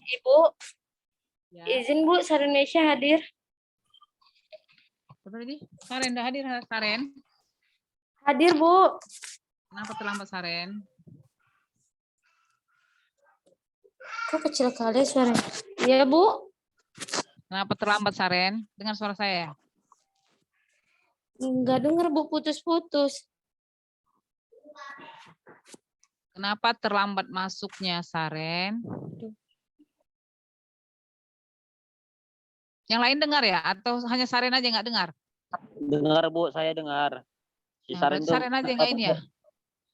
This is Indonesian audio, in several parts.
Ibu, Ya. izin Bu, Sarenesya hadir. Apa tadi? Saren, udah hadir Saren? Hadir Bu. Kenapa terlambat Saren? Kok kecil kali suaranya? Iya Bu. Kenapa terlambat Saren? Dengar suara saya ya? Enggak dengar Bu, putus-putus. Kenapa terlambat masuknya Saren? Yang lain dengar ya? Atau hanya Saren aja nggak dengar? Dengar Bu, saya dengar. Si Nah, Saren berarti tuh Saren aja nggak ini ya?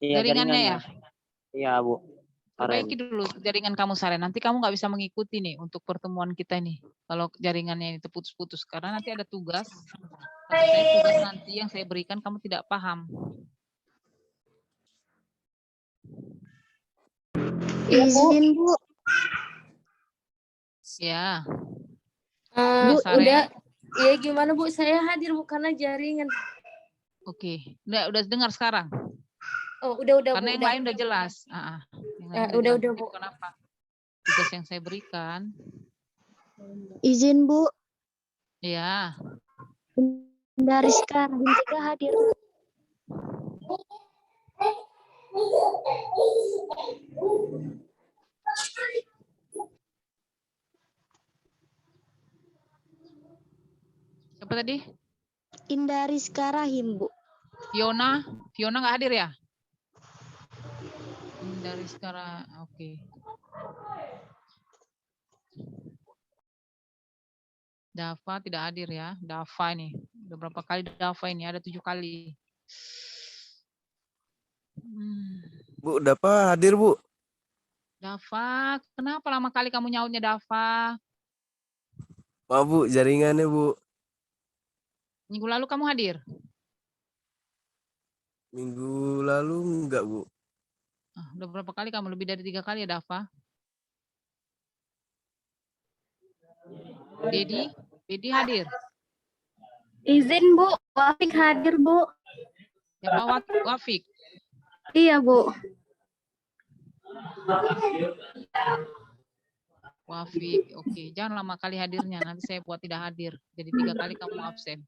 Iya, Jaringannya ya? Iya Bu. Saren. Perbaiki dulu jaringan kamu Saren. Nanti kamu nggak bisa mengikuti nih untuk pertemuan kita nih. Kalau jaringannya itu putus-putus. Karena nanti ada tugas. Tugas nanti yang saya berikan kamu tidak paham. Izin Bu. Ya. Bu, Saren. udah. Iya gimana Bu? Saya hadir Bu karena jaringan. Oke. Udah dengar sekarang. Oh, udah Karena Bu. yang lain udah jelas. Yang lain Udah jelas. Bu. Kenapa? Tugas yang saya berikan. Izin Bu, Ya. dari sekarang juga hadir. Siapa tadi? Indari Rahim Bu. Fiona nggak hadir ya? Dari sekarang, oke. Dava tidak hadir ya. Dava ini. Udah berapa kali Dava ini? Ada 7 kali. Bu, Dava hadir Bu. Dava, kenapa lama kali kamu nyautnya Dava? Maaf Bu, jaringannya Bu. Minggu lalu kamu hadir? Minggu lalu enggak Bu. Udah berapa kali kamu? Lebih dari 3 kali ya Dava? Dedi hadir? Izin Bu, Wafik hadir Bu. Siapa Wafik? Iya Bu. Wafik, oke. Jangan lama kali hadirnya, nanti saya buat tidak hadir. Jadi 3 kali kamu absen.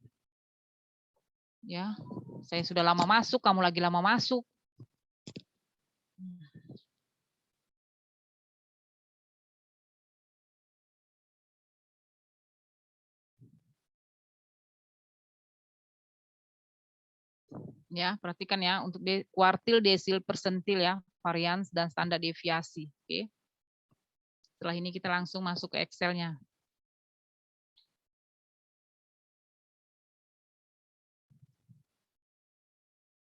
Ya, saya sudah lama masuk, kamu lagi lama masuk. Ya, perhatikan ya untuk kuartil, desil, persentil ya, varians dan standar deviasi. Oke. Setelah ini kita langsung masuk ke Excel-nya.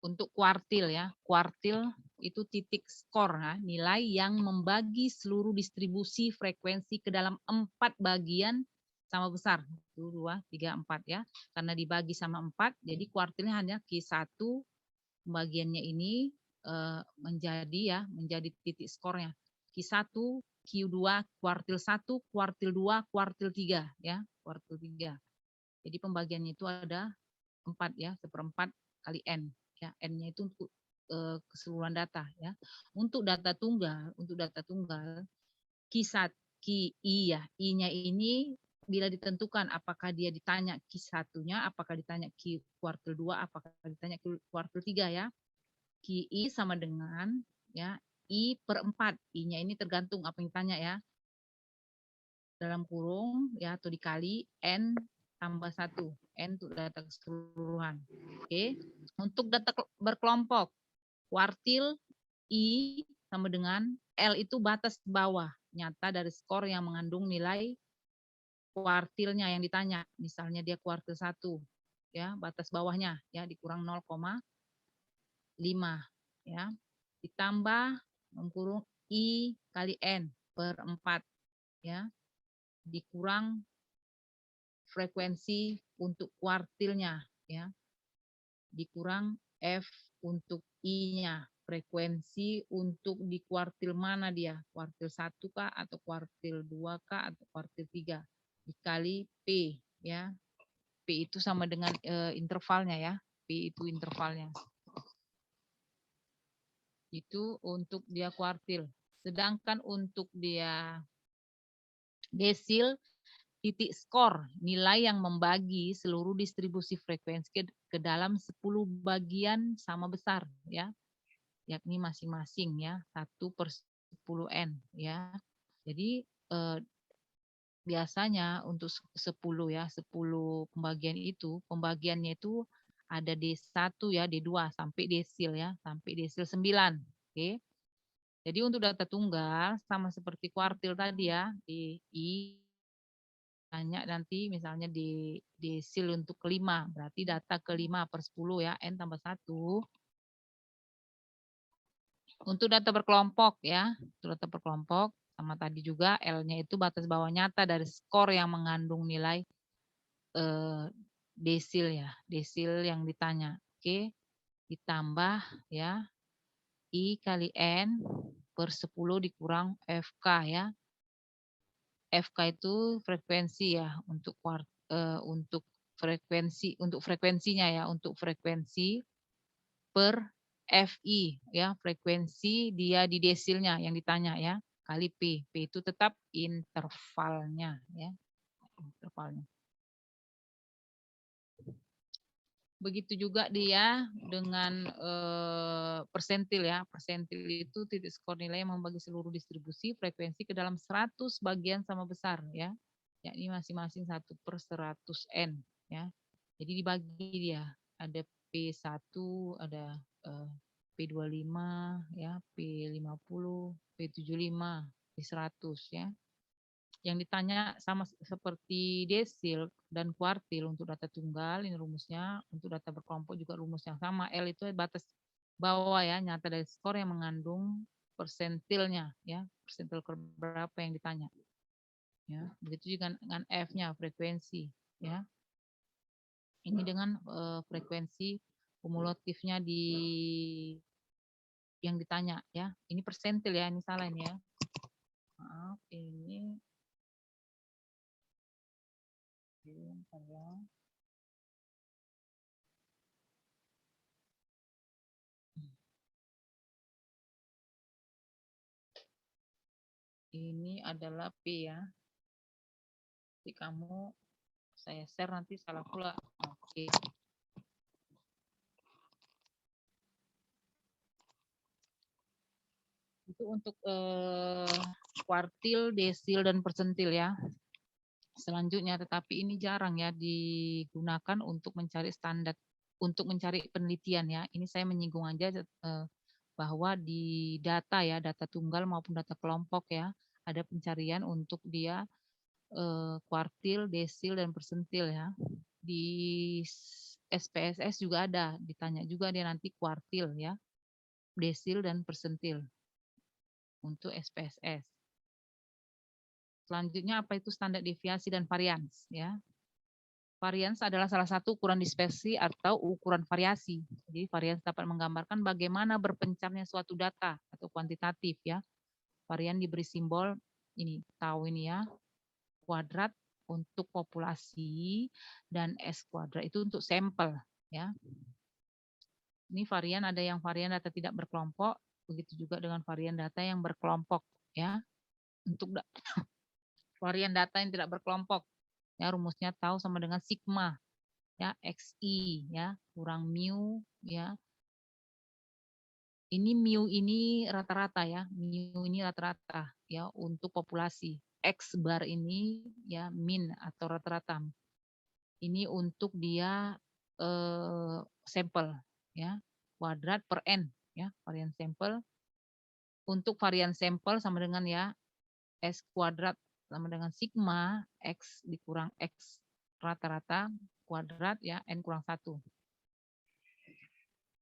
Untuk kuartil ya, kuartil itu titik skor ya, nilai yang membagi seluruh distribusi frekuensi ke dalam 4 bagian sama besar. 1, 2, 3, 4 ya. Karena dibagi sama 4, jadi kuartilnya hanya Q1 pembagiannya ini menjadi titik skornya. Q1, Q2, kuartil 1, kuartil 2, kuartil 3 ya, kuartil 3. Jadi pembagiannya itu ada 4 ya, 1/4 kali N. Ya, N-nya itu untuk keseluruhan data ya. Untuk data tunggal Q1, I ya, I-nya ini bila ditentukan apakah dia ditanya Q1-nya, apakah ditanya Q kuartil 2, apakah ditanya Q kuartil 3 ya. QI sama dengan ya I/4. I-nya ini tergantung apa yang ditanya ya. Dalam kurung ya atau dikali N tambah 1. N untuk data keseluruhan. Oke. Untuk data berkelompok, kuartil I sama dengan L itu batas bawah nyata dari skor yang mengandung nilai kuartilnya yang ditanya. Misalnya dia kuartil 1 ya, batas bawahnya ya dikurang 0,5 ya. Ditambah kurung I kali N per 4 ya. Dikurang frekuensi untuk kuartilnya ya, dikurang F untuk I-nya, frekuensi untuk di kuartil mana dia, kuartil 1 kah atau kuartil 2 kah atau kuartil 3, dikali P ya. P itu sama dengan intervalnya ya, P itu intervalnya. Itu untuk dia kuartil. Sedangkan untuk dia desil, titik skor, nilai yang membagi seluruh distribusi frekuensi ke dalam 10 bagian sama besar ya, yakni masing-masing ya 1/10n ya. Jadi biasanya untuk 10 ya, 10 pembagian itu, pembagiannya itu ada D1 ya, D2 sampai desil ya, sampai desil 9. Oke. Jadi untuk data tunggal sama seperti kuartil tadi ya, di tanya nanti misalnya di desil untuk kelima, berarti data ke5/10 ya, N tambah 1. Untuk data berkelompok ya, untuk data berkelompok, sama tadi juga L-nya itu batas bawah nyata dari skor yang mengandung nilai desil ya, desil yang ditanya. Oke, ditambah ya, I kali N per 10 dikurang FK ya. FK itu frekuensi ya untuk frekuensinya ya, untuk frekuensi per FI ya, frekuensi dia di desilnya yang ditanya ya, kali P. P itu tetap intervalnya ya, intervalnya. Begitu juga dia dengan persentil ya. Persentil itu titik skor nilai yang membagi seluruh distribusi frekuensi ke dalam 100 bagian sama besar ya. Yakni masing-masing 1/100n ya. Jadi dibagi dia. Ada P1, ada P25 ya, P50, P75, P100 ya. Yang ditanya sama seperti desil dan kuartil untuk data tunggal, ini rumusnya. Untuk data berkelompok juga rumus yang sama. L itu batas bawah ya, nyata dari skor yang mengandung persentilnya ya, persentil berapa yang ditanya. Ya, begitu juga dengan F-nya, frekuensi ya. Ini dengan frekuensi kumulatifnya di yang ditanya ya. Ini persentil ya, ini salah ini ya. Maaf, ini bentar ya. Ini adalah P ya. Jadi kamu saya share nanti salah pula. Oke. Itu untuk kuartil, desil, dan persentil ya. Selanjutnya, tetapi ini jarang ya digunakan untuk mencari standar, untuk mencari penelitian ya. Ini saya menyinggung aja bahwa di data ya, data tunggal maupun data kelompok ya, ada pencarian untuk dia kuartil, desil, dan persentil ya. Di SPSS juga ada, ditanya juga dia nanti kuartil ya, desil, dan persentil untuk SPSS. Selanjutnya apa itu standar deviasi dan varians ya. Varians adalah salah satu ukuran dispersi atau ukuran variasi. Jadi varians dapat menggambarkan bagaimana berpencarnya suatu data atau kuantitatif ya. Varian diberi simbol ini, tahu ini ya, kuadrat untuk populasi dan S kuadrat itu untuk sampel ya. Ini varian, ada yang varian data tidak berkelompok, begitu juga dengan varian data yang berkelompok ya. Untuk varian data yang tidak berkelompok ya, rumusnya tahu sama dengan sigma ya, xi ya kurang mu ya. Ini mu ini rata-rata ya, mu ini rata-rata ya untuk populasi. X bar ini ya min atau rata-rata. Ini untuk dia sampel ya, kuadrat per n ya, varian sampel. Untuk varian sampel sama dengan ya S kuadrat sama dengan sigma X dikurang X rata-rata kuadrat ya, N kurang 1.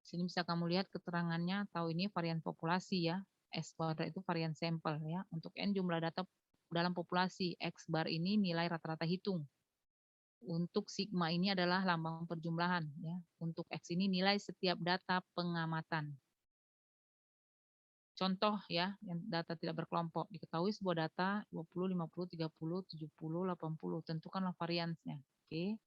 Sini bisa kamu lihat keterangannya, tahu ini varian populasi ya, S kuadrat itu varian sampel ya. Untuk N jumlah data dalam populasi, X bar ini nilai rata-rata hitung. Untuk sigma ini adalah lambang perjumlahan ya. Untuk X ini nilai setiap data pengamatan. Contoh ya, yang data tidak berkelompok. Diketahui sebuah data 20, 50, 30, 70, 80. Tentukanlah variansnya. Oke.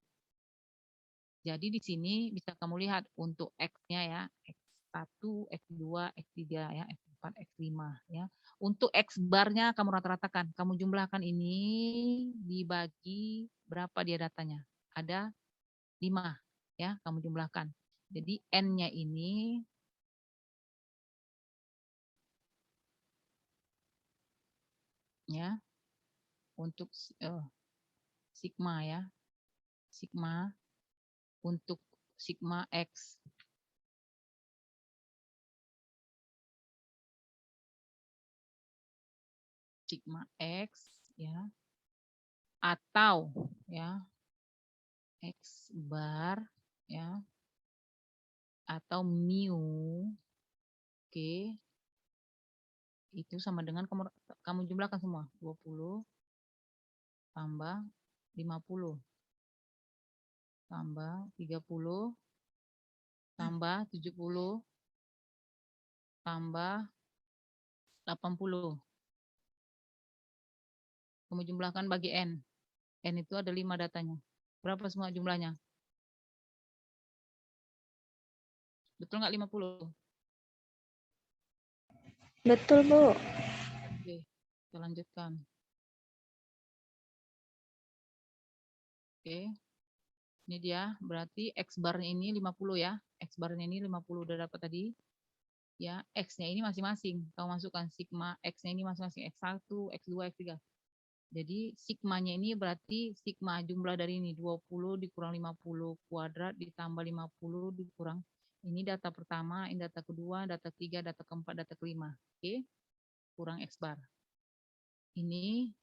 Jadi di sini bisa kamu lihat untuk X-nya ya, X1, X2, X3 ya. dapat X5 ya. Untuk X barnya kamu rata-ratakan, kamu jumlahkan ini dibagi berapa dia datanya? Ada 5 ya, kamu jumlahkan. Jadi N-nya ini ya untuk sigma ya. Sigma untuk sigma X. Sigma X ya. Atau ya X bar ya. Atau mu oke. Itu sama dengan kamu jumlahkan semua 20 tambah 50 tambah 30 tambah 70 tambah 80. Kamu jumlahkan bagi N. N itu ada 5 datanya. Berapa semua jumlahnya? Betul nggak 50? Betul, Bu. Oke, kita lanjutkan. Oke. Ini dia, berarti X barnya ini 50 ya. X barnya ini 50 udah dapat tadi. Ya, X-nya ini masing-masing. Kamu masukkan sigma X-nya ini masing-masing X1, X2, X3. Jadi sigmanya ini berarti sigma jumlah dari ini 20 dikurang 50 kuadrat ditambah 50 dikurang ini data pertama, ini data kedua, data ketiga, data keempat, data kelima. Oke. Kurang X bar. Ini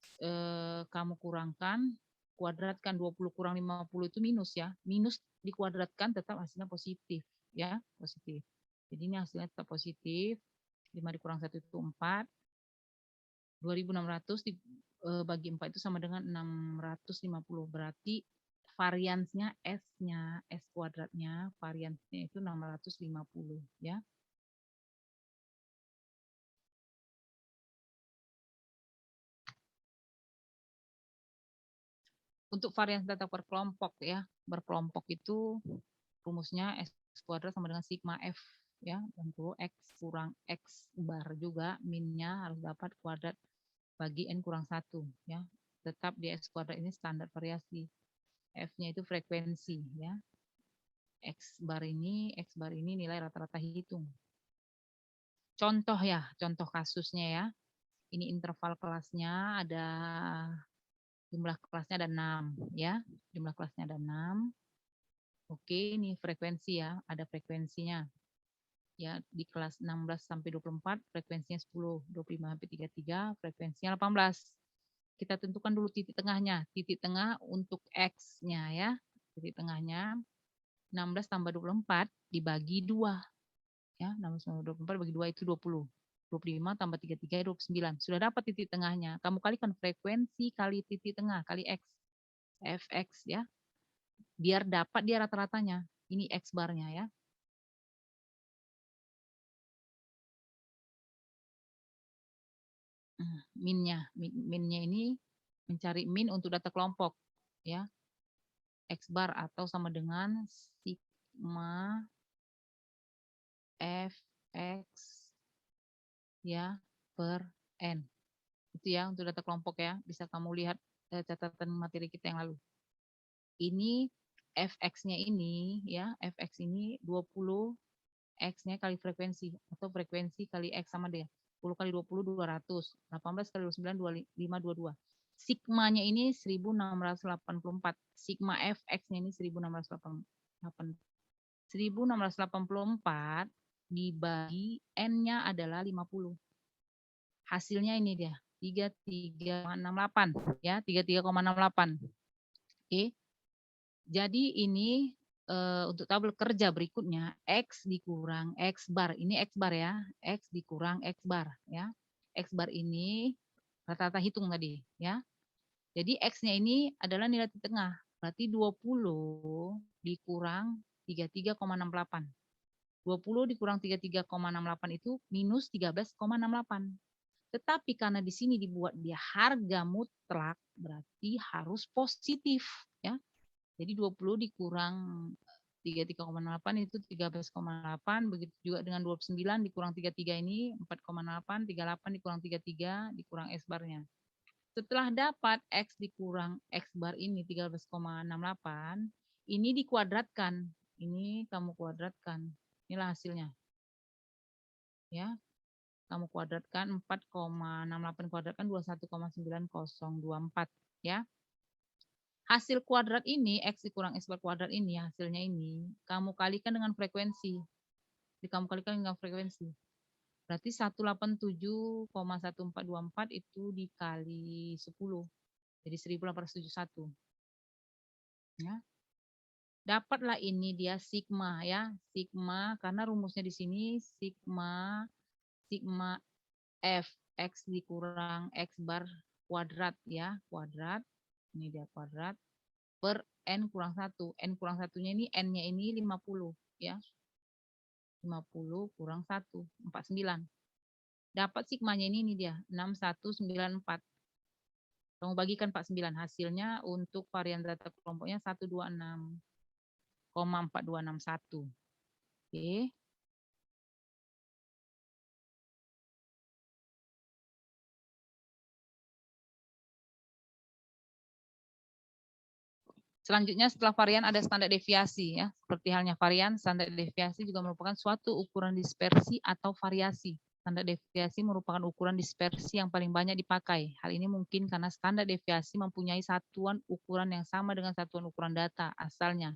kamu kurangkan, kuadratkan 20 kurang 50 itu minus ya. Minus dikuadratkan tetap hasilnya positif ya, positif. Jadi ini hasilnya tetap positif. 5 dikurang 1 itu 4. 2.600 bagi 4 itu sama dengan 650. Berarti variansnya S-nya, S kuadratnya, variansnya itu 650 ya. Untuk varians data per kelompok ya, berkelompok itu rumusnya S kuadrat sama dengan sigma F ya, 60 X kurang X bar juga, minnya harus dapat kuadrat bagi N kurang 1 ya. Tetap di S kuadrat ini standar variasi. F-nya itu frekuensi ya. X bar ini nilai rata-rata hitung. Contoh ya, contoh kasusnya ya. Ini interval kelasnya ada jumlah kelasnya ada 6 ya. Jumlah kelasnya ada 6. Oke, ini frekuensi ya, ada frekuensinya. Ya, di kelas 16 sampai 24 frekuensinya 10, 25 sampai 33 frekuensinya 18. Kita tentukan dulu titik tengahnya. Titik tengah untuk X-nya ya. Titik tengahnya 16 tambah 24 dibagi 2. Ya, 16 tambah 24 bagi 2 itu 20. 25 tambah 33 29. Sudah dapat titik tengahnya. Kamu kalikan frekuensi kali titik tengah kali X. Fx ya. Biar dapat dia rata-ratanya. Ini X barnya ya. Minnya ini mencari min untuk data kelompok ya. X bar atau sama dengan sigma Fx ya per N. Itu ya untuk data kelompok ya. Bisa kamu lihat catatan materi kita yang lalu. Ini Fx-nya ini ya, Fx ini 20 X-nya kali frekuensi atau frekuensi kali X sama dia. 10 kali 20 200, 18 kali 29 25 22. Sigmanya ini 1684. Sigma Fx-nya ini 1684. 1684 dibagi N-nya adalah 50. Hasilnya ini dia, 33,68 ya, 33,68. Oke. Jadi ini untuk tabel kerja berikutnya X dikurang X bar. Ini X bar ya. X dikurang X bar ya. X bar ini rata-rata hitung tadi ya. Jadi X-nya ini adalah nilai titik tengah. Berarti 20 dikurang 33,68. 20 dikurang 33,68 itu minus 13,68. Tetapi karena di sini dibuat dia harga mutlak, berarti harus positif ya. Jadi 20 dikurang 33,8 itu 13,8, begitu juga dengan 29 dikurang 33 ini 4,8, 38 dikurang 33 dikurang S barnya. Setelah dapat X dikurang X bar ini 13,68, ini dikuadratkan. Ini kamu kuadratkan. Inilah hasilnya. Ya. Kamu kuadratkan 4,68 kuadratkan 21,9024 ya. Hasil kuadrat ini X dikurang X bar kuadrat ini hasilnya ini kamu kalikan dengan frekuensi. Jadi kamu kalikan dengan frekuensi. Berarti 187,1424 itu dikali 10. Jadi 1871. Ya. Dapatlah ini dia sigma ya. Sigma karena rumusnya di sini sigma F X dikurang X bar kuadrat ya, kuadrat. Ini dia kuadrat per N kurang 1. N kurang 1-nya ini N-nya ini 50 ya. 50 kurang 1, 49. Dapat sigmanya ini dia 6194. Kamu bagikan 49, hasilnya untuk varian data kelompoknya 126,4261. Oke. Selanjutnya setelah varian ada standar deviasi ya. Seperti halnya varian, standar deviasi juga merupakan suatu ukuran dispersi atau variasi. Standar deviasi merupakan ukuran dispersi yang paling banyak dipakai. Hal ini mungkin karena standar deviasi mempunyai satuan ukuran yang sama dengan satuan ukuran data asalnya.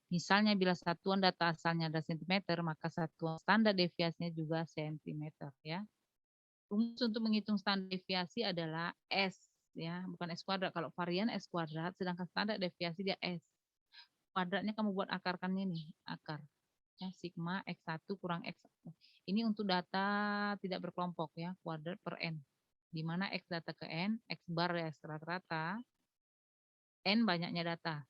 Misalnya bila satuan data asalnya adalah cm, maka satuan standar deviasinya juga cm ya. Rumus untuk menghitung standar deviasi adalah S ya, bukan S kuadrat. Kalau varian S kuadrat, sedangkan standar deviasi dia S. Kuadratnya kamu buat akarkannya nih, akar. Ya, sigma X1 kurang X1. Ini untuk data tidak berkelompok ya, kuadrat per N. Di mana X data ke N, X bar ya rata-rata, N banyaknya data.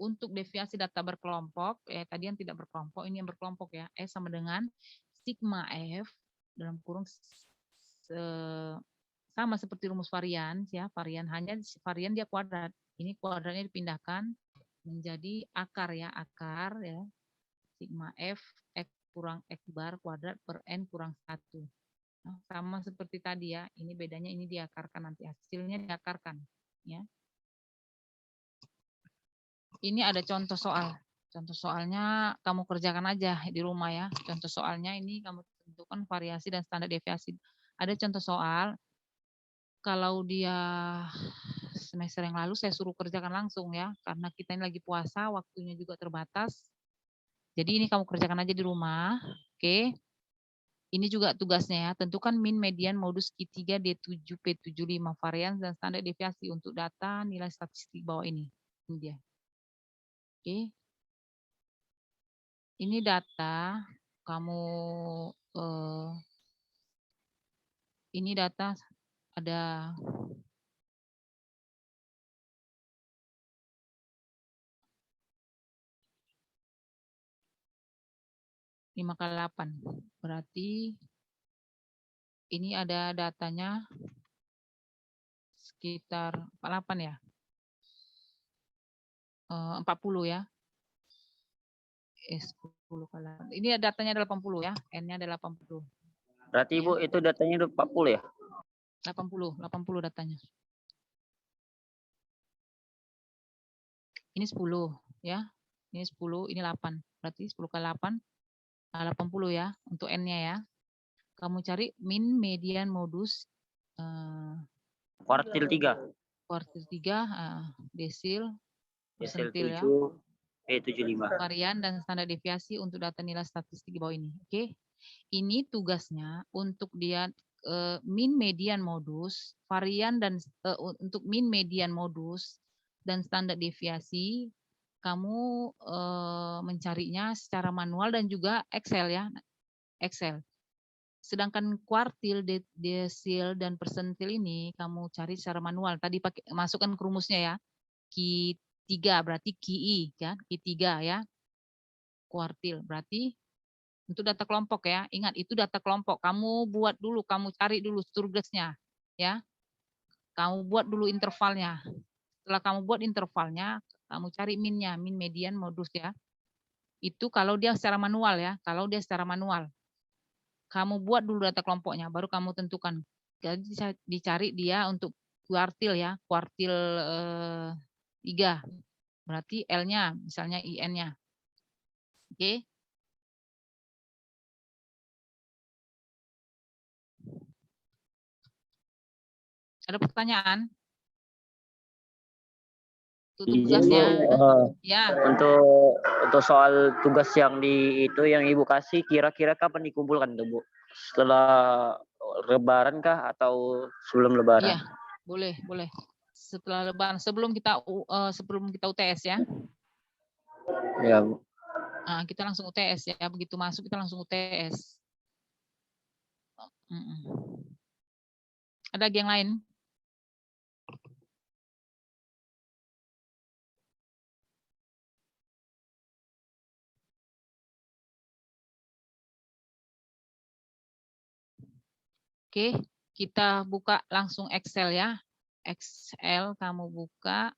Untuk deviasi data berkelompok, tadi yang tidak berkelompok, ini yang berkelompok ya, S sama dengan sigma F dalam kurung sama seperti rumus varian ya, varian hanya varian dia kuadrat. Ini kuadratnya dipindahkan menjadi akar ya, akar ya. Sigma F X kurang X bar kuadrat per N kurang 1. Nah, sama seperti tadi ya, ini bedanya ini diakarkan nanti hasilnya diakarkan ya. Ini ada contoh soal. Contoh soalnya kamu kerjakan aja di rumah ya. Contoh soalnya ini kamu tentukan variasi dan standar deviasi. Ada contoh soal. Kalau dia semester yang lalu saya suruh kerjakan langsung ya, karena kita ini lagi puasa, waktunya juga terbatas. Jadi ini kamu kerjakan aja di rumah, oke. Ini juga tugasnya ya, tentukan min, median, modus Q3, D7, P75 varian dan standar deviasi untuk data nilai statistik bawah ini. Ini dia. Oke. Ini data, kamu ini data ada lima kali 8. Berarti ini ada datanya sekitar 48 ya. 40 ya. 10 kali 8. Ini datanya ada 80 ya. N-nya ada 80. Berarti Ibu itu datanya 40 ya? 80 datanya. Ini 10 ya. Ini 10, ini 8. Berarti 10 kali 8 80 ya untuk N-nya ya. Kamu cari min, median, modus Kuartil 3. kuartil 3, desil, Desil persentil ya. 7, P75. Varian dan standar deviasi untuk data nilai statistik di bawah ini. Oke. Ini tugasnya untuk dia min, median, modus, varian dan untuk min, median, modus dan standar deviasi kamu mencarinya secara manual dan juga Excel ya. Excel. Sedangkan kuartil, desil dan persentil ini kamu cari secara manual. Tadi pakai masukkan ke rumusnya ya. Q3 berarti QI kan, Q3 ya. Kuartil berarti untuk data kelompok ya. Ingat itu data kelompok. Kamu buat dulu, kamu cari dulu Sturgesnya ya. Kamu buat dulu intervalnya. Setelah kamu buat intervalnya, kamu cari minnya, min, median, modus ya. Itu kalau dia secara manual ya, kalau dia secara manual. Kamu buat dulu data kelompoknya, baru kamu tentukan. Jadi dicari dia untuk kuartil ya, kuartil 3. Berarti L-nya, misalnya IN-nya. Oke. Ada pertanyaan? Itu Izin Bu, tugasnya. Ya. untuk soal tugas yang yang Ibu kasih, kira-kira kapan dikumpulkan tuh Bu? Setelah Lebaran kah atau sebelum Lebaran? Iya, boleh. Setelah Lebaran, sebelum kita UTS ya. Ya Bu. Nah, kita langsung UTS ya. Begitu masuk kita langsung UTS. Ada lagi yang lain? Oke, kita buka langsung Excel ya. Excel kamu buka.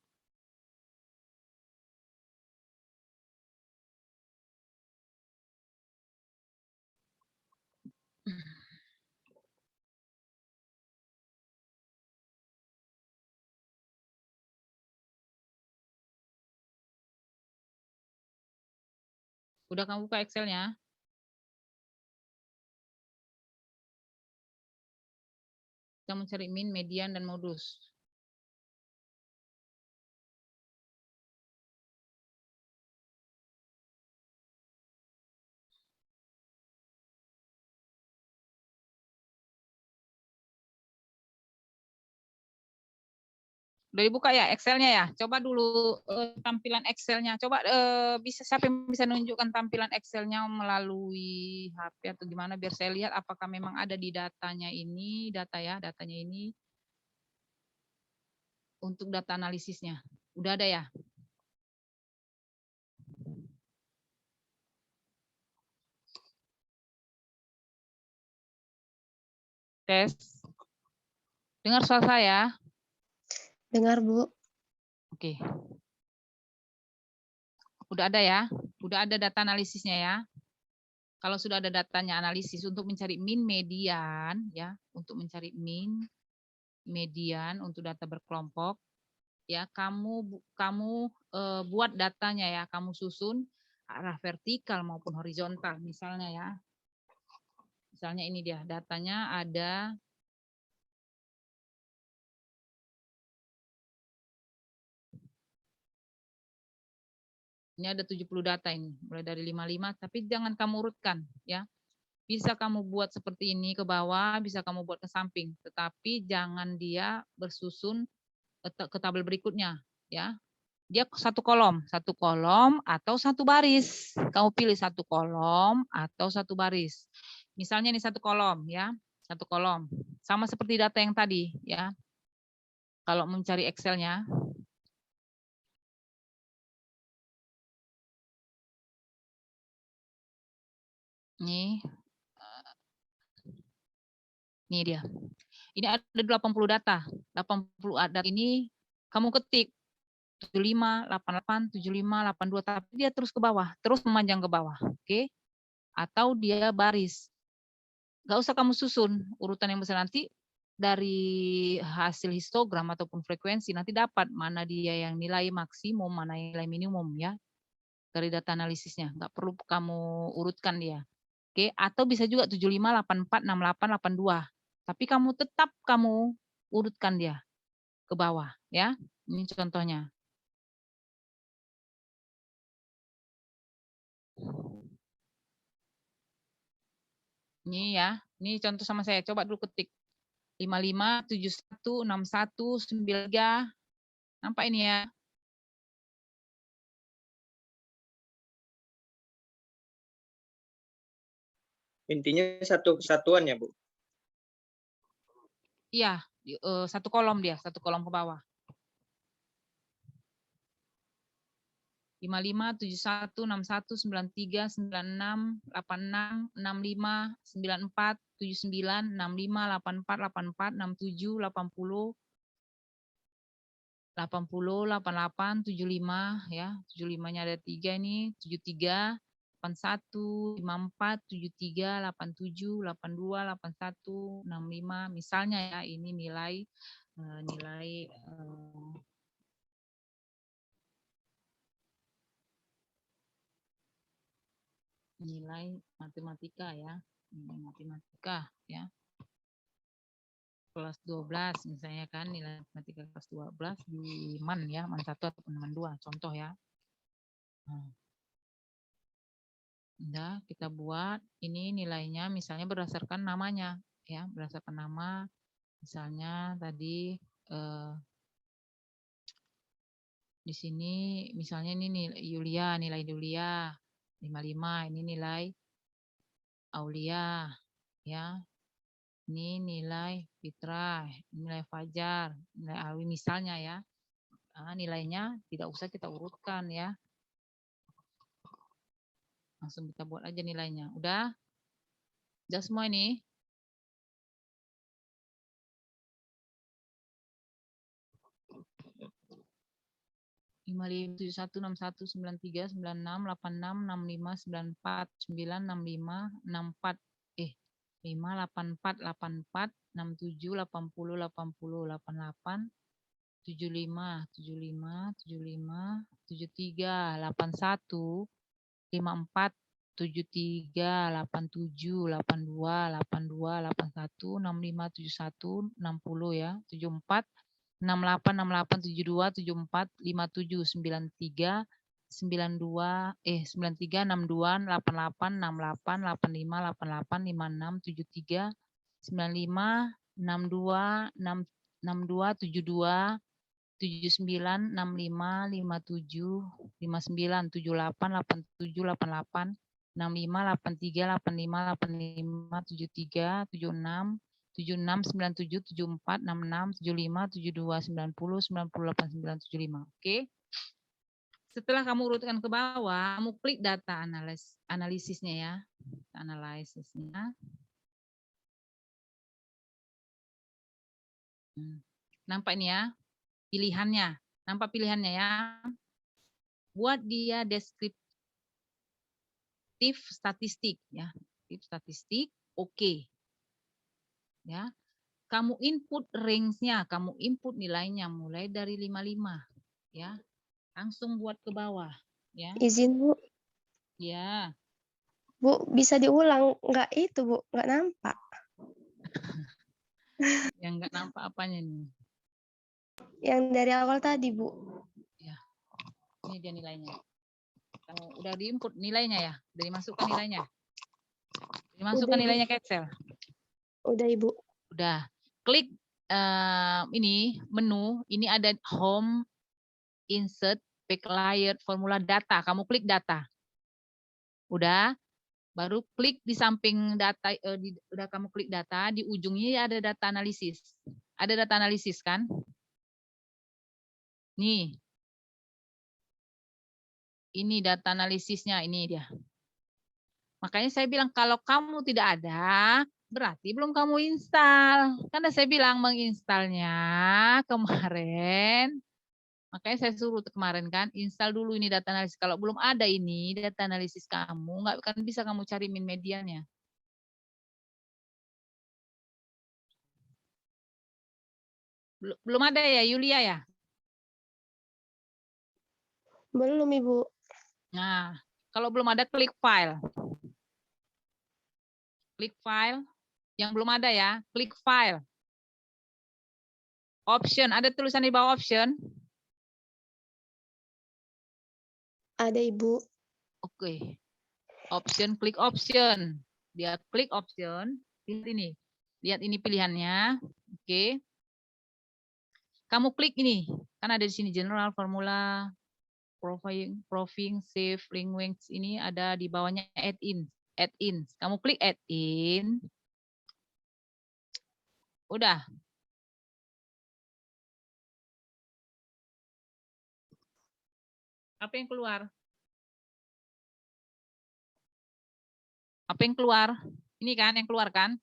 Udah kamu buka Excel-nya? Kita mencari min, median, dan modus. Udah dibuka ya Excel-nya ya? Coba dulu tampilan Excel-nya. Coba siapa yang bisa menunjukkan tampilan Excel-nya melalui HP atau gimana biar saya lihat apakah memang ada di datanya ini, datanya ini untuk data analisisnya. Udah ada ya? Tes. Dengar suara saya? Dengar, Bu. Oke. Udah ada ya? Udah ada data analisisnya ya? Kalau sudah ada datanya analisis untuk mencari min median ya, untuk mencari min median untuk data berkelompok ya, kamu buat datanya ya, kamu susun arah vertikal maupun horizontal misalnya ya. Misalnya ini dia datanya ada ini ada 70 data ini, mulai dari 55, tapi jangan kamu urutkan ya. Bisa kamu buat seperti ini ke bawah, bisa kamu buat ke samping, tetapi jangan dia bersusun ke tabel berikutnya ya. Dia satu kolom atau satu baris. Kamu pilih satu kolom atau satu baris. Misalnya ini satu kolom ya, satu kolom. Sama seperti data yang tadi ya. Kalau mencari Excel-nya, Nih dia. Ini ada 80 data. 80 data ini kamu ketik 75, 88, 75, 82, tapi dia terus ke bawah, terus memanjang ke bawah. Oke? Atau dia baris. Nggak usah kamu susun urutan yang besar, nanti dari hasil histogram ataupun frekuensi nanti dapat mana dia yang nilai maksimum, mana yang nilai minimum ya. Dari data analisisnya, nggak perlu kamu urutkan dia. Oke, atau bisa juga 75, 84, 68, 82. Tapi kamu tetap urutkan dia ke bawah ya. Ini contohnya. Ini ya, ini contoh sama saya. Coba dulu ketik 55, 71, 61, 93. Nampak ini ya? Intinya satu kesatuan ya, Bu? Iya, satu kolom dia, satu kolom ke bawah. 55, 71, 61, 93, 96, 86, 65, 94, 79, 65, 84, 84, 67, 80, 80, 88, 75 ya. 75-nya ada 3 nih, 73, 81, 54, 73, 87, 82, 81, 65. Misalnya ya, ini nilai nilai matematika ya. Nilai matematika ya. Kelas 12 misalnya kan, nilai matematika kelas 12 di MAN ya, MAN 1 atau MAN 2, contoh ya. Nah, kita buat ini nilainya misalnya berdasarkan namanya ya, berdasarkan nama. Misalnya tadi di sini misalnya ini nilai Yulia 55, ini nilai Aulia ya. Ini nilai Fitra, nilai Fajar, nilai Alwi misalnya ya. Nah, nilainya tidak usah kita urutkan ya. Langsung kita buat aja nilainya. Udah? Udah semua ini? Lima 71, 61, 93, 96, 86, 65, 94, 9, 65, 64, 5, 84, 84, 67, 80, 80, 88, 75, 75, 75, 73, 81, 54, 73, 87, 82, 82, 81, 65, 71, 60 ya, 74, 68, 68, 72, 74, 57, 93, 92, 93, 62, 88, 68, 85, 88, 56, 73, 95, 62, 62, 72, 79, 65, 57, 59, 78, 87, 88, 65, 83, 85, 85, 73, 76, 76, 97, 74, 66, 75, 72, 90, 90, 89, 75. Oke. Setelah kamu urutkan ke bawah, kamu klik data analisisnya ya. Analisisnya. Nampak ini ya. Pilihannya. Nampak pilihannya ya. Buat dia deskriptif statistik ya. Statistik oke. Ya. Kamu input range-nya, kamu input nilainya mulai dari 55 ya. Langsung buat ke bawah ya. Izin Bu. Ya. Bu, bisa diulang? Enggak itu Bu, enggak nampak. Yang enggak nampak apanya nih? Yang dari awal tadi Bu. Ya. Ini dia nilainya. Kamu udah diinput nilainya ya? Udah dimasukkan nilainya? Dimasukkan Udah, nilainya ke Excel? Udah Ibu. Udah. Klik ini menu, ini ada home, insert, backlight, formula data. Kamu klik data. Udah. Baru klik di samping data, udah kamu klik data, di ujungnya ada data analisis. Ada data analisis kan? Nih. Ini data analisisnya, ini dia. Makanya saya bilang kalau kamu tidak ada, berarti belum kamu install. Karena saya bilang menginstalnya kemarin. Makanya saya suruh kemarin kan, install dulu ini data analisis. Kalau belum ada ini data analisis kamu, nggak akan bisa kamu cari min mediannya. Belum ada ya Yulia ya? Belum Ibu. Nah, kalau belum ada klik file. Klik file. Yang belum ada ya, klik file. Option, ada tulisan di bawah option. Ada Ibu. Oke. Option, klik option. Dia klik option. Lihat ini. Lihat ini pilihannya. Oke. Kamu klik ini. Kan ada di sini general, formula, profiling, save, language. Ini ada di bawahnya add-in. Add-in. Kamu klik add-in. Udah. Apa yang keluar? Apa yang keluar? Ini kan yang keluar kan?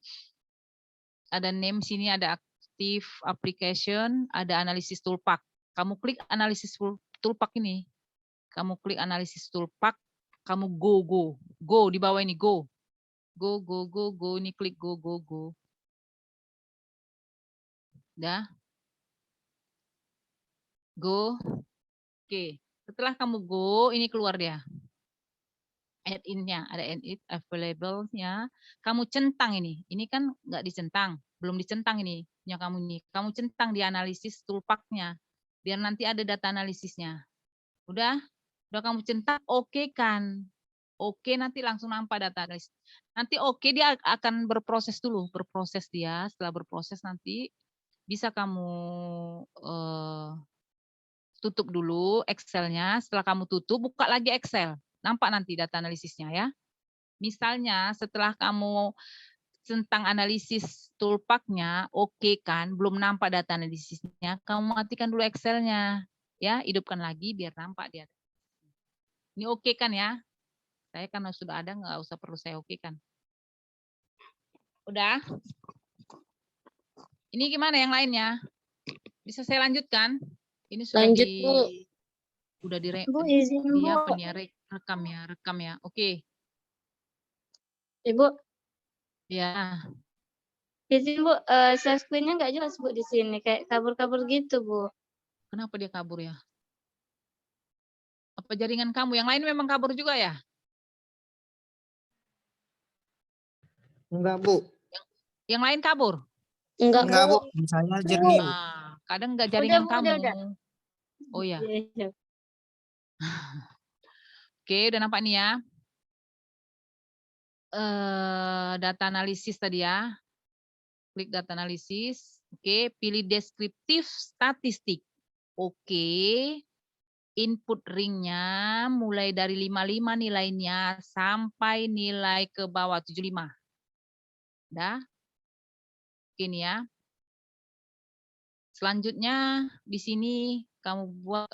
Ada name sini, ada active application, ada analisis toolpack. Kamu klik analisis toolpack ini. Kamu klik analisis toolpack. kamu go di bawah ini go, ini klik go. Dah, go. Oke, setelah kamu go, ini keluar dia. Add in-nya, ada add it available-nya. Kamu centang ini. Ini kan nggak dicentang, belum dicentang ini. Punya kamu ini. Kamu centang di analisis toolpack-nya. Biar nanti ada data analisisnya. Udah kamu centang, oke kan. Oke, nanti langsung nampak data analisis. Nanti oke dia akan berproses dulu. Berproses dia, setelah berproses nanti bisa kamu tutup dulu Excel-nya. Setelah kamu tutup, buka lagi Excel. Nampak nanti data analisisnya ya. Misalnya setelah kamu tentang analisis toolpack-nya, oke kan, belum nampak data analisisnya, kamu matikan dulu Excel-nya. Ya, hidupkan lagi biar nampak dia. Ini oke kan ya? Saya karena sudah ada, nggak usah perlu saya oke kan. Udah? Ini gimana yang lainnya? Bisa saya lanjutkan? Ini sudah Lanjut, Bu. udah Bu, izin, Bu. rekam ya. Oke. Ibu, Ya. izin, Bu. Share screen-nya nggak jelas, Bu, di sini. Kayak kabur-kabur gitu, Bu. Kenapa dia kabur ya? Apa jaringan kamu? Yang lain memang kabur juga ya? Enggak, Bu. Yang lain kabur? Enggak, Enggak, Bu. Bu. Saya jernih. Kadang nggak jaringan kamu. Udah. Oh ya. Iya. Oke, udah nampak nih ya. Data analisis tadi ya. Klik data analisis. Oke, pilih deskriptif statistik. Oke. Input ringnya mulai dari 55 nilainya sampai nilai ke bawah 75. Udah. Ini ya. Selanjutnya di sini kamu buat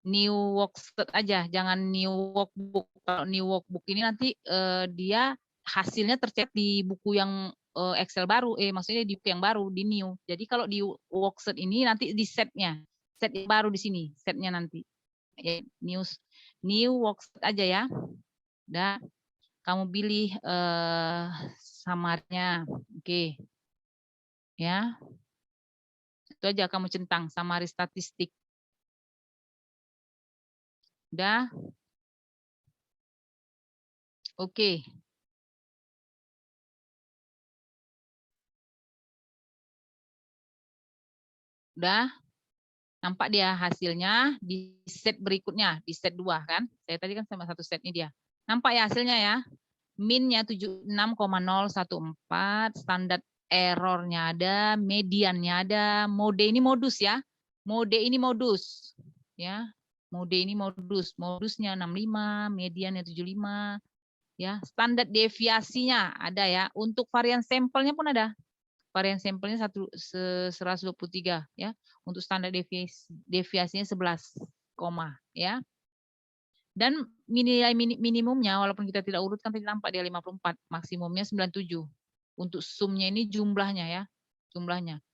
new worksheet aja, jangan new workbook. Kalau new workbook ini nanti dia hasilnya tercetak di buku yang Excel baru, maksudnya di buku yang baru, di new. Jadi kalau di worksheet ini nanti di setnya, set yang baru di sini, setnya nanti. Ya, new worksheet aja ya. Udah, kamu pilih samarnya, oke. Ya, itu aja kamu centang summary statistik. Udah. Oke. Udah. Nampak dia hasilnya di set berikutnya, di set 2 kan. Saya tadi kan sama satu set ini dia. Nampak ya hasilnya ya. Min-nya 76,014, standar errornya ada, mediannya ada, mode ini modus ya. Mode ini modus. Ya. Mode ini modus. Modusnya 65, mediannya 75. Ya, standar deviasinya ada ya. Untuk varian sampelnya pun ada. Varian sampelnya 123 ya. Untuk standar deviasinya 11, ya. Dan nilai minimumnya walaupun kita tidak urutkan tadi nampak dia 54, maksimumnya 97. Untuk sumnya ini jumlahnya ya. Jumlahnya.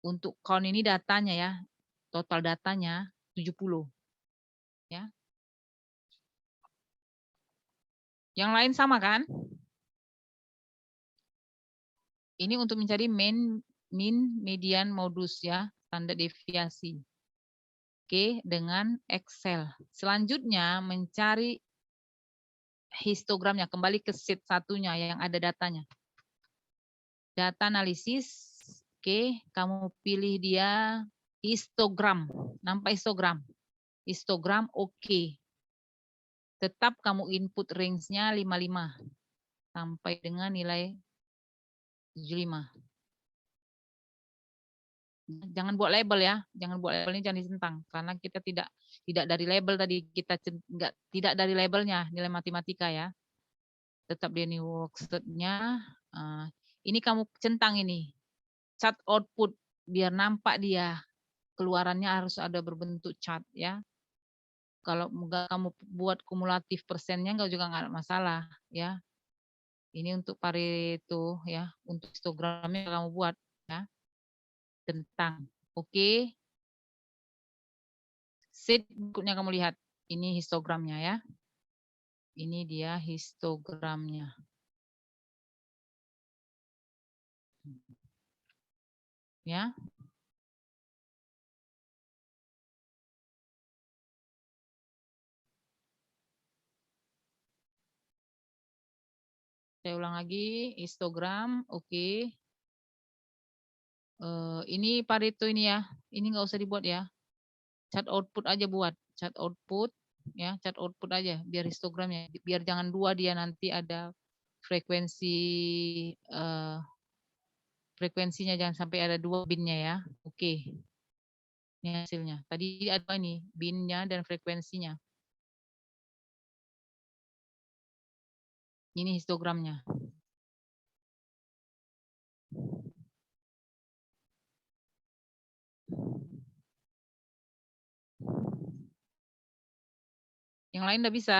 Untuk count ini datanya ya. Total datanya 70. Ya. Yang lain sama kan? Ini untuk mencari min, median, modus ya, standar deviasi. Oke, dengan Excel. Selanjutnya mencari histogramnya, kembali ke sheet satunya yang ada datanya. Data analisis, oke, kamu pilih dia histogram, nampak histogram. Histogram oke. Tetap kamu input range-nya 55 sampai dengan nilai 75. Jangan buat label ya, jangan buat labelnya, jangan ditentang karena kita tidak dari label tadi, kita tidak dari labelnya nilai matematika ya. Tetap dia new worksheet-nya. Ini kamu centang ini chart output biar nampak dia keluarannya harus ada berbentuk chart ya. Kalau enggak kamu buat kumulatif persennya enggak juga enggak ada masalah ya. Ini untuk Pareto ya, untuk histogramnya kamu buat ya. Tentang. Oke. Sheet berikutnya kamu lihat. Ini histogramnya ya. Ini dia histogramnya. Ya. Saya ulang lagi, histogram, oke. Ini Pareto ini ya, ini nggak usah dibuat ya. Chart output aja buat, chart output, ya, chart output aja, biar histogramnya, biar jangan dua dia nanti ada frekuensinya jangan sampai ada dua binnya ya. Oke, ini hasilnya. Tadi ada ini binnya dan frekuensinya. Ini histogramnya. Yang lain udah bisa?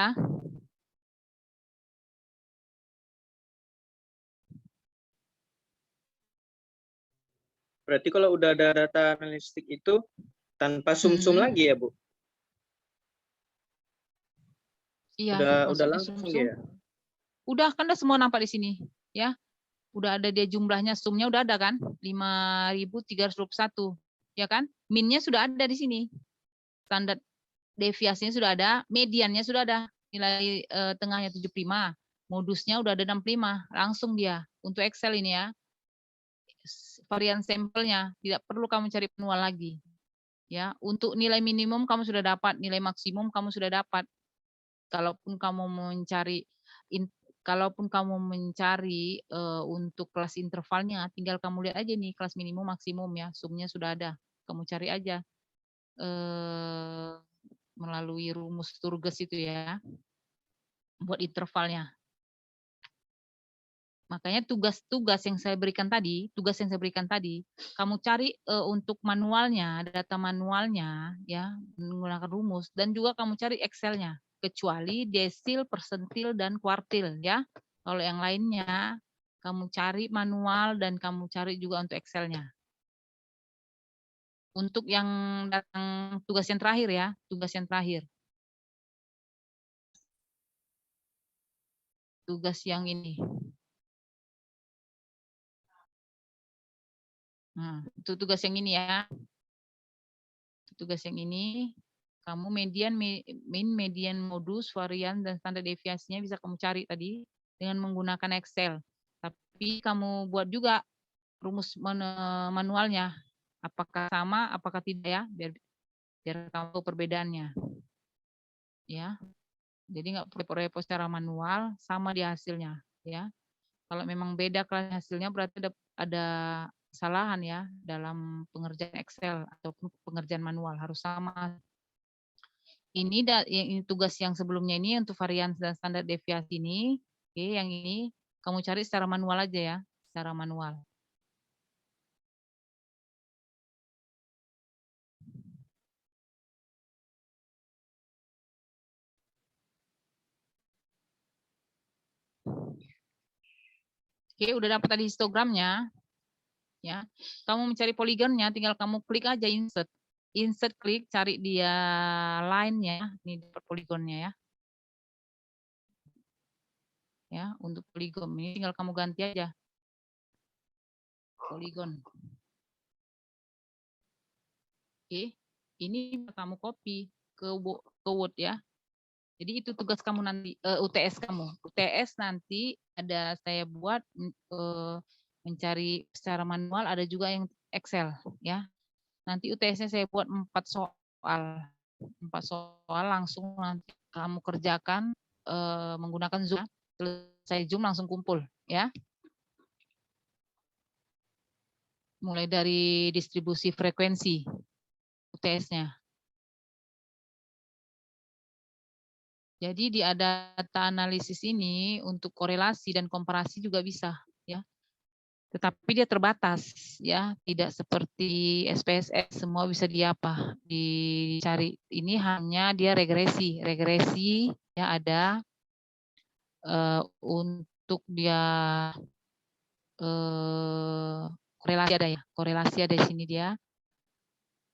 Berarti kalau udah ada data analistik itu tanpa sum-sum lagi ya, Bu? Iya, Udah maksudnya langsung sum-sum. ya? Udah kan udah semua nampak di sini, ya. Udah ada dia jumlahnya, sumnya udah ada kan? 5.321, ya kan? Minnya sudah ada di sini. Standar deviasinya sudah ada, mediannya sudah ada. Nilai tengahnya 75, modusnya udah ada 65, langsung dia. Untuk Excel ini ya. Varian sampelnya, tidak perlu kamu cari manual lagi. Ya, untuk nilai minimum kamu sudah dapat, nilai maksimum kamu sudah dapat. Kalaupun kamu mencari untuk kelas intervalnya, tinggal kamu lihat aja nih kelas minimum maksimum ya, sumnya sudah ada. Kamu cari aja melalui rumus Sturges itu ya, buat intervalnya. Makanya tugas yang saya berikan tadi, kamu cari untuk manualnya, data manualnya ya, menggunakan rumus, dan juga kamu cari Excel-nya, kecuali desil, persentil, dan kuartil ya. Kalau yang lainnya, kamu cari manual dan kamu cari juga untuk Excel-nya. Untuk yang datang tugas yang terakhir ya, tugas yang terakhir. Tugas yang ini. Nah, itu tugas yang ini ya. Tugas yang ini, kamu median, median, modus, varian, dan standar deviasinya bisa kamu cari tadi dengan menggunakan Excel. Tapi kamu buat juga rumus manualnya. Apakah sama, apakah tidak ya, biar kamu tahu perbedaannya. Ya, jadi nggak repot-repot secara manual, sama di hasilnya. Ya, kalau memang beda kelas hasilnya berarti ada kesalahan ya dalam pengerjaan Excel ataupun pengerjaan manual, harus sama. Ini tugas yang sebelumnya ini untuk varian dan standar deviasi ini. Oke, yang ini kamu cari secara manual aja ya, secara manual. Oke, udah dapat tadi histogramnya. Ya, kamu mencari poligonnya, tinggal kamu klik aja insert. Insert, klik, cari dia line-nya, ini dapat poligonnya ya. Ya, untuk poligon ini tinggal kamu ganti aja. Poligon. Oke, ini kamu copy ke Word ya. Jadi itu tugas kamu nanti, UTS kamu. UTS nanti ada saya buat mencari secara manual, ada juga yang Excel ya. Nanti UTS-nya saya buat 4 soal. 4 soal langsung nanti kamu kerjakan menggunakan Zoom. Selesai Zoom langsung kumpul ya. Mulai dari distribusi frekuensi UTS-nya. Jadi di data analisis ini untuk korelasi dan komparasi juga bisa ya. Tetapi dia terbatas ya, tidak seperti SPSS semua bisa dicari. Ini hanya dia regresi. Regresi ya ada untuk dia korelasi ada ya. Korelasi ada di sini dia.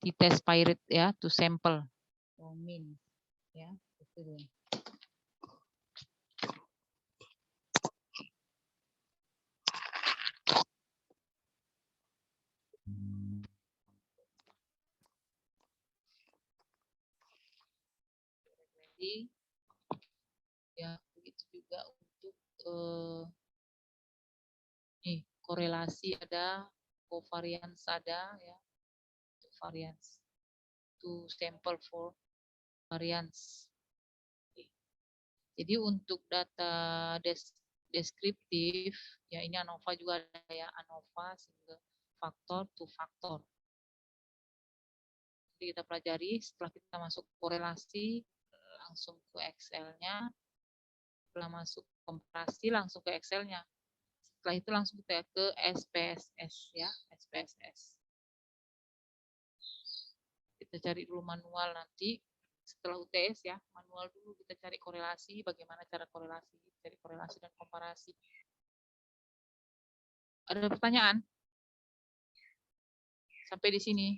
T-test pirate ya, to sample. Min ya. Tuh. Jadi ya begitu juga untuk nih korelasi ada, covariance ada ya, untuk variance to sample for variance. Jadi untuk data deskriptif ya ini ANOVA juga ada ya, ANOVA single faktor to faktor. Jadi kita pelajari setelah kita masuk korelasi langsung ke Excel-nya, setelah masuk komparasi langsung ke Excel-nya. Setelah itu langsung kita ke SPSS ya, SPSS. Kita cari dulu manual nanti setelah UTS ya, manual dulu kita cari korelasi, bagaimana cara korelasi, cari korelasi dan komparasi. Ada pertanyaan? Sampai di sini.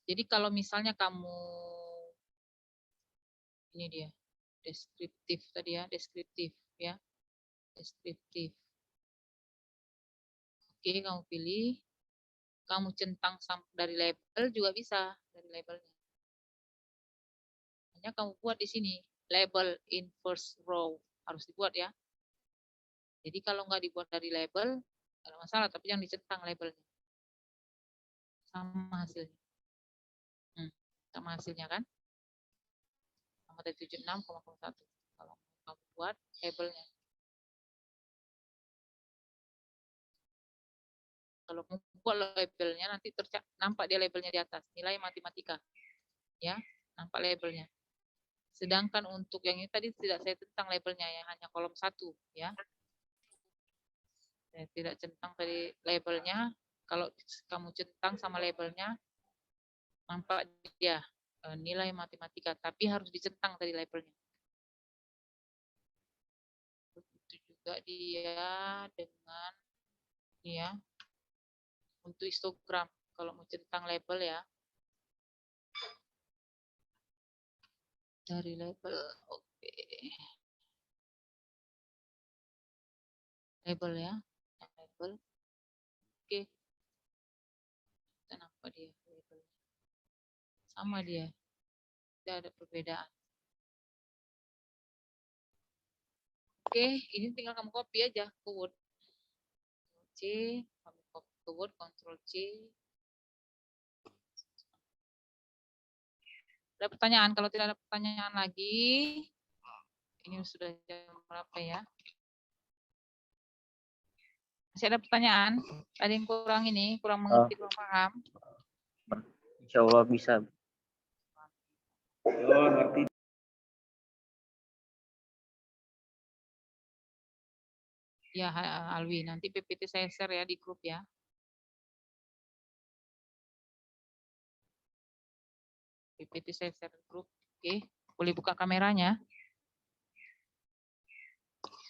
Jadi kalau misalnya kamu, ini dia, deskriptif tadi ya, deskriptif ya, deskriptif. Oke, kamu pilih, kamu centang dari label juga bisa, dari labelnya. Hanya kamu buat di sini, label in first row, harus dibuat ya. Jadi kalau nggak dibuat dari label, nggak ada masalah, tapi yang dicentang labelnya. Sama hasilnya. Sama hasilnya kan? Sama dari 76,01. Kalau kamu buat labelnya. Kalau kamu buat labelnya, nanti nampak dia labelnya di atas. Nilai matematika. Ya, nampak labelnya. Sedangkan untuk yang ini tadi tidak saya centang labelnya, ya hanya kolom 1. Ya. Saya tidak centang dari labelnya. Kalau kamu centang sama labelnya, nampak dia nilai matematika, tapi harus dicentang dari labelnya. Begitu juga dia dengan ini ya, untuk histogram. Kalau mau centang label ya, dari label, oke. Label ya, label, oke. Kenapa dia label? Sama dia, tidak ada perbedaan. Oke, ini tinggal kamu copy aja ke Word. C, kamu copy ke Word, Ctrl C. Ada pertanyaan? Kalau tidak ada pertanyaan lagi, ini sudah jam berapa ya? Masih ada pertanyaan? Ada yang kurang ini, kurang mengerti, kurang paham? Insya Allah bisa. Oh, ngerti. Ya, Alwi, nanti PPT saya share ya di grup ya. PPT saya share di grup. Oke, boleh buka kameranya.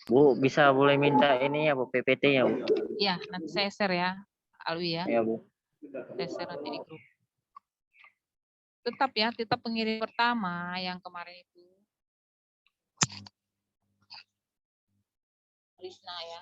Bu, bisa boleh minta ini ya Bu, PPT ya Bu? Iya, nanti saya share ya, Alwi ya. Ya Bu. Saya share nanti di grup. Tetap ya, tetap pengirim pertama yang kemarin itu. Risna ya.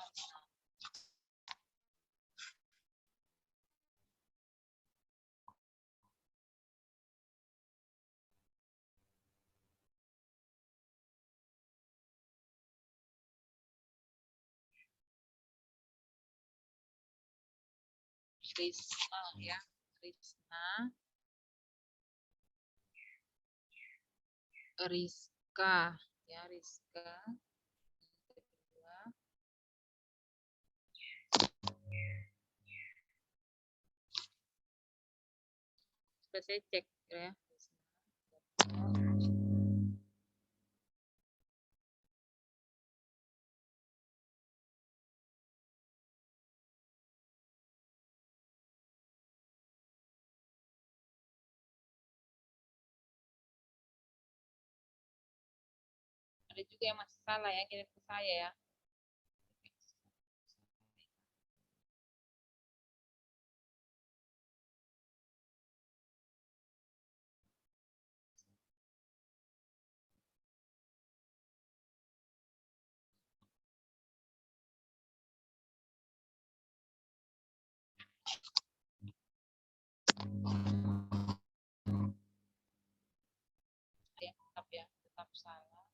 Risna ya, Risna. Rizka ya, Rizka. Kedua. Sudah saya cek ya. Ada juga yang masih salah ya, kirim ke saya ya. salah.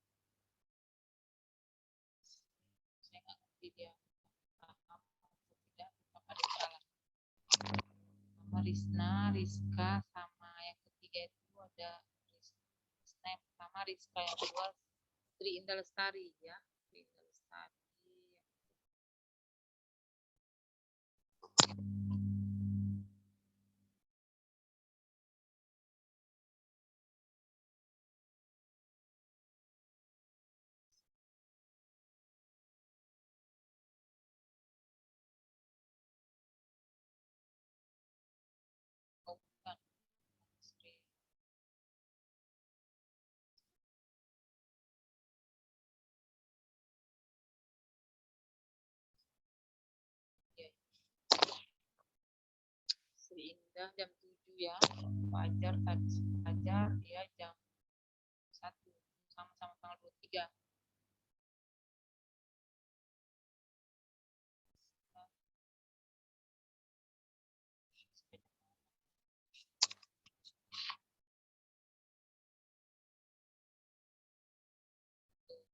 Saya nggak ngerti dia paham atau tidak, apakah ada salah. Sama Rizna, Rizka, sama yang ketiga itu ada Rizna yang pertama, Rizka yang kedua, Sri Indah Lestari ya. Sri Indah Lestari. Oh, bukan. Sri. Ya. Sri Indah jam 7 ya. Fajar tadi Fajar dia jam 1 sama-sama tanggal 23.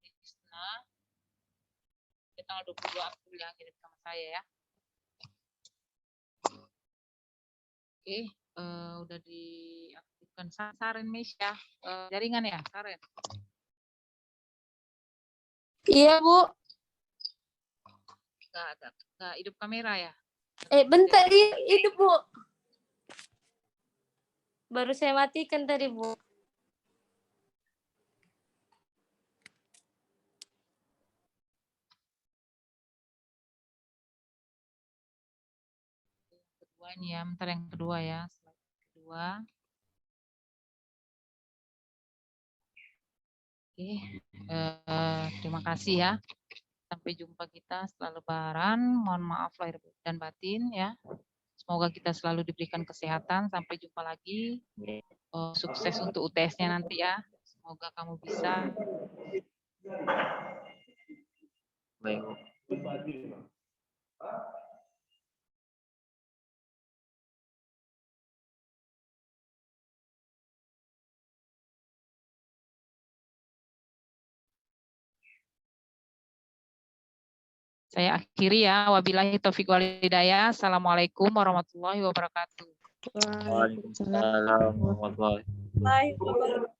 Rizna dia tanggal 22 April yang kirim sama saya ya. Oke, udah diaktifkan Saren Mesya, jaringan ya Saren. Iya, Bu. Nggak hidup kamera ya. Bentar, hidup, Bu. Baru saya matikan tadi, Bu. Kedua ini ya, bentar yang kedua ya, slide kedua. Oke, terima kasih ya. Sampai jumpa kita setelah Lebaran. Mohon maaf lahir dan batin ya. Semoga kita selalu diberikan kesehatan. Sampai jumpa lagi. Sukses untuk UTS-nya nanti ya. Semoga kamu bisa. Baik. Saya akhiri ya. Wabillahi taufiq wal hidayah. Assalamualaikum warahmatullahi wabarakatuh. Waalaikumsalam warahmatullahi wabarakatuh.